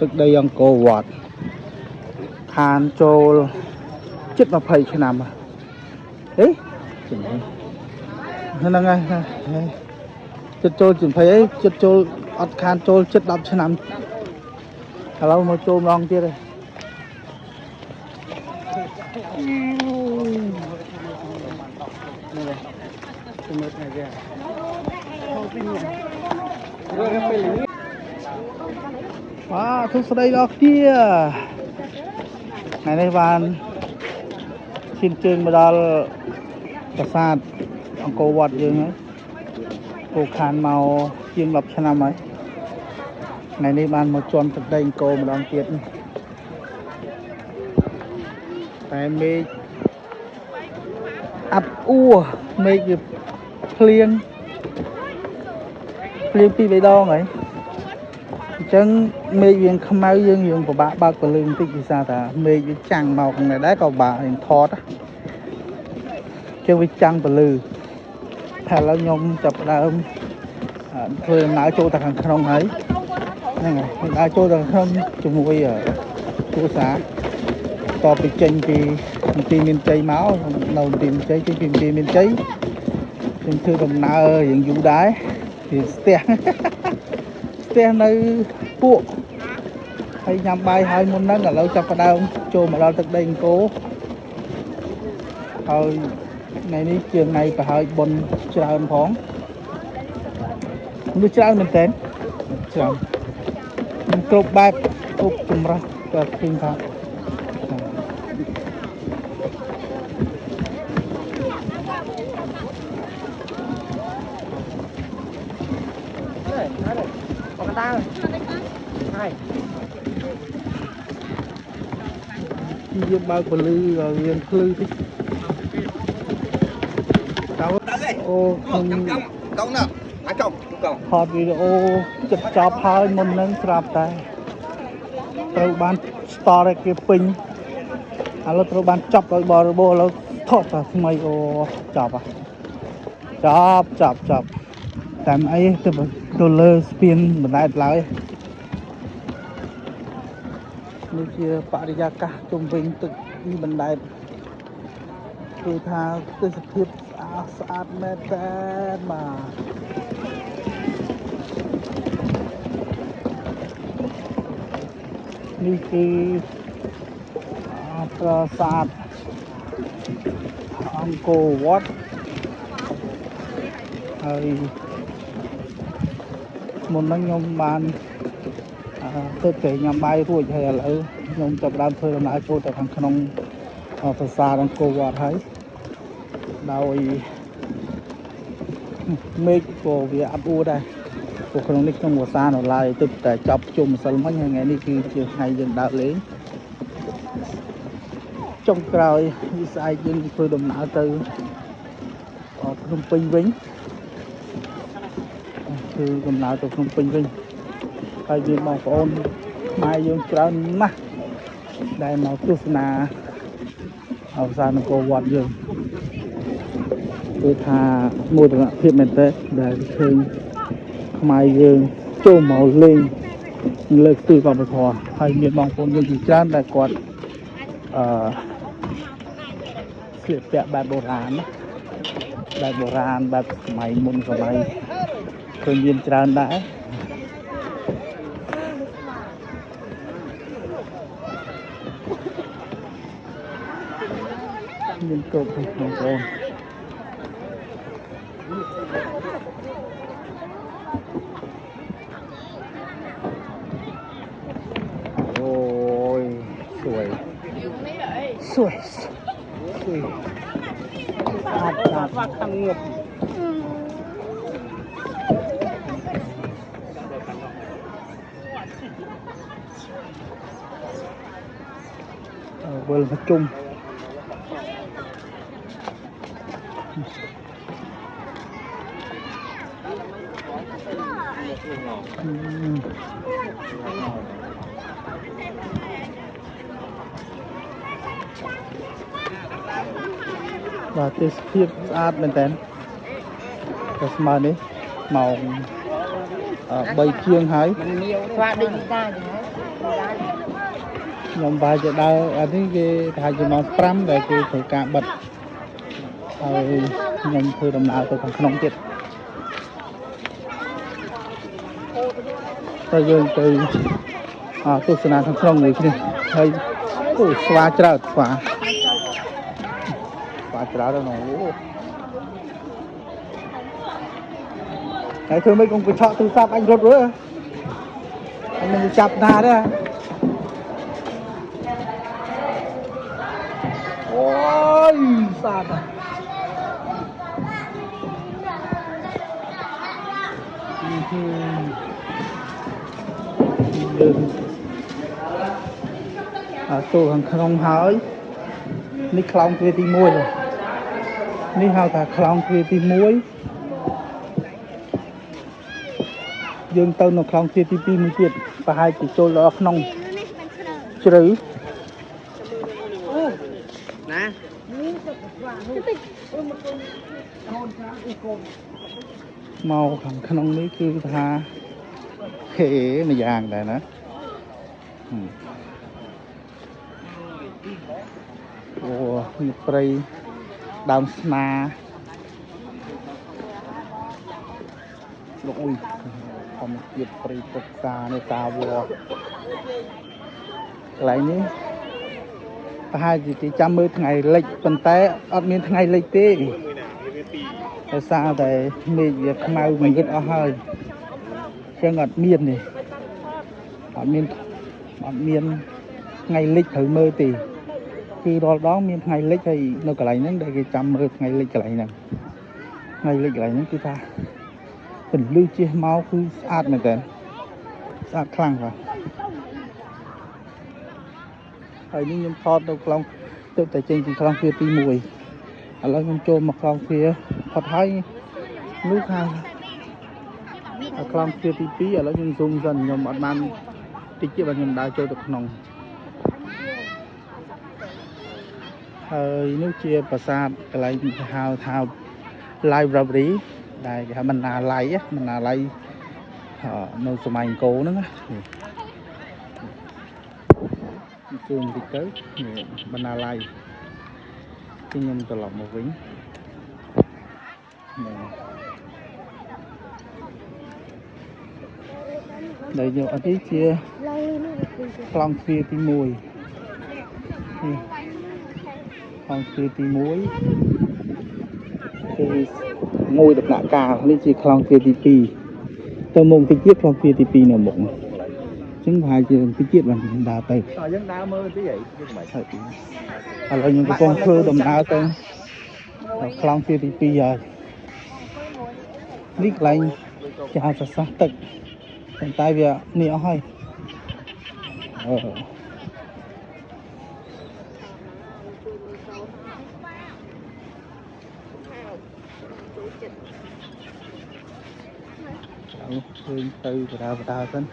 ទឹកដីអង្គរវត្តខានចូលជិត20ឆ្នាំអេហ្នឹងហើយជិតចូលជិត20អីជិតចូលអត់ខានចូលជិត10ឆ្នាំឥឡូវមកចូលម្ដងទៀតហើយបាទសួស្តីដល់គ្នាថ្ងៃនេះបានឈានជើងមកដល់ប្រាសាទអង្គរវត្តយើងហើយគោខានមកជាង10ឆ្នាំហើយថ្ងៃនេះបានមកជន់ទឹកដីអង្គរម្ដងទៀតនេះតែមេឃអាប់អួរមេឃវាភ្លៀង2-3ដងហើយអញ្ចឹងមេឃវាខ្មៅយើងពិបាកបើកពលឺបន្តិចពីសារថាមេឃវាចាំងមកខាងនេះដែរក៏បាក់នឹងថតជើងវាចាំងពលឺតែឥឡូវខ្ញុំចាប់ដើមធ្វើដំណើរចូលទៅខាងក្នុងហើយហ្នឹងហើយដំណើរចូលទៅខាងក្នុងជាមួយគ្រួសារតពីចេញពីមន្ទីរមានជ័យមកនៅមន្ទីរមានជ័យចេញពីមន្ទីរមានជ័យខ្ញុំធ្វើដំណើររៀងយូរដែរពីស្ទះនៅពួកហើយញ៉ាំបាយហើយមុនហ្នឹងឥឡូវចាប់ផ្ដើមចូលមកដល់ទឹកដីអង្គរហើយថ្ងៃនេះជាថ្ងៃប្រហើយបុណ្យច្រើនផងមនុស្សច្រើនមែនតើច្រើនមិនគ្រប់បែបគ្រប់ចម្រាស់ក៏ឃើញថាយើងបើកពលឺឲ្យវាភ្លឺតិចអូខ្ញុំកង់ណាអាចប់កង់ថតវីដេអូចិត្តចប់ហើយមុននឹងស្រាប់តែត្រូវបានស្តរគេពេញឥឡូវត្រូវបានចាប់ដោយបរិបូរឥឡូវថតតែថ្មីអូចាប់តែអីទៅលើស្ពានបណ្ដែតឡើយនេះជាបរិយាកាសជុំវិញទឹកនេះបណ្ដែតគឺថាទេសភាពស្អាតមែនតើបាទនេះគឺប្រាសាទអង្គរវត្តហើយមុនហ្នឹងខ្ញុំបានទៅគេញ៉ាំបាយរួចហើយឥឡូវខ្ញុំចាប់ផ្ដើមធ្វើដំណើរចូលទៅខាងក្នុងប្រាសាទអង្គរវត្តហើយដោយមេឃក៏វាអាប់អួរដែរព្រោះក្នុងនេះខ្ញុំឧស្សាហ៍នៅឡើយទឹកតែចប់ជុំម្សិលមិញថ្ងៃនេះគឺជាថ្ងៃយើងដើរលេងចុងក្រោយវិស័យយើងធ្វើដំណើរទៅភ្នំពេញវិញគឺដំណើរទៅភ្នំពេញវិញហើយមានបងប្អូនខ្មែរយើងច្រើនណាស់ដែលមកទស្សនាប្រាសាទអង្គរវត្តយើងគឺថាមោទនភាពមែនតើដែលឃើញខ្មែរយើងចូលមកលេងលើកស្ទួយវប្បធម៌ហើយមានបងប្អូនយើងជាច្រើនដែលគាត់ស្លៀកពាក់បែបបុរាណបែបសម័យមុនសម័យឃើញមានច្រើនដែរមានគ្រប់បងប្អូនអូយสวยว่าคำเงียบเบอร์ประชุมvà cáiភាពស្អាតមែនតើតែស្មើនេះម៉ោង 3 chiêngហើយ Và định ra thì nó ខ្ញុំបែរជាដើរអានេះគេថាជាម៉ោង 5 ដែលគេធ្វើការបិទហើយខ្ញុំធ្វើដំណើរទៅខាងក្នុងទៀតតែយើងទៅទស្សនាខាងក្នុងនេះគ្នាហើយអូស្វាច្រើនស្វាច្រើនដល់នោះហើយធ្វើម៉េចកុំកញ្ឆក់ទូរស័ព្ទអញរត់រួចអញនឹងចាប់ណាទេអូយសាតចូលខាងក្នុងហើយនេះខ្លោងទ្វារទី 1 នេះហៅថាខ្លោងទ្វារទី 1 យើងទៅនៅខ្លោងទ្វារទី 2 មួយទៀតប្រហែលជាចូលដល់ក្នុងជ្រៅណាមកខាងក្នុងនេះគឺថាហេម្យ៉ាងដែរណាអូនេះព្រៃដើមស្នាលោកអុយធម្មជាតិព្រៃទឹកសានៅតាវត្តកន្លែងនេះប្រហែលជាគេចាំមើលថ្ងៃលិចប៉ុន្តែអត់មានថ្ងៃលិចទេដោយសារតែមេឃវាខ្មៅមួយយឹតអស់ហើយចឹងអត់មានទេអត់មានថ្ងៃលិចត្រូវមើលទេគឺរាល់ដងមានថ្ងៃលិចហើយនៅកន្លែងហ្នឹងដែលគេចាំមើលថ្ងៃលិចកន្លែងហ្នឹងថ្ងៃលិចកន្លែងហ្នឹងគឺថាពន្លឺជះមកគឺស្អាតមែនតើស្អាតខ្លាំងបាទហើយនេះខ្ញុំថតនៅខ្លងទៅតែចេញពីខ្លងទ្វារទី 1 ឥឡូវខ្ញុំចូលមកខ្លងទ្វារផុតហើយនោះថាខ្លងទ្វារទី 2 ឥឡូវខ្ញុំស៊ូមសិនខ្ញុំអត់បានតិចទៀតបាទខ្ញុំដើរចូលទៅក្នុងហើយនោះជាប្រាសាទកន្លែងគេហៅថា library ដែលគេហៅបណ្ណាល័យនៅសម័យអង្គរហ្នឹងណាជួងតិចទៅបណ្ណាល័យខ្ញុំត្រឡប់មកវិញដែលយកអត់នេះជាខ្លងទ្វារទី 1 ខ្លងទ្វារទី 1 គឺមួយដំណាក់កាលនេះជាខ្លងទ្វារទី 2 ទៅមុខតិចទៀតខ្លងទ្វារទី 2 នៅមុខចឹងប្រហែលជាតិចទៀតបានដើរទៅយើងដើរមើលតិចហីយើងមិនហើយឥឡូវខ្ញុំកំពុងធ្វើដំណើរទៅខ្លងទ្វារទី 2 ហើយនេះកន្លែងគេហៅថាសោះទឹកប៉ុន្តែវានេះអស់ហើយឃើញទៅបដាសិន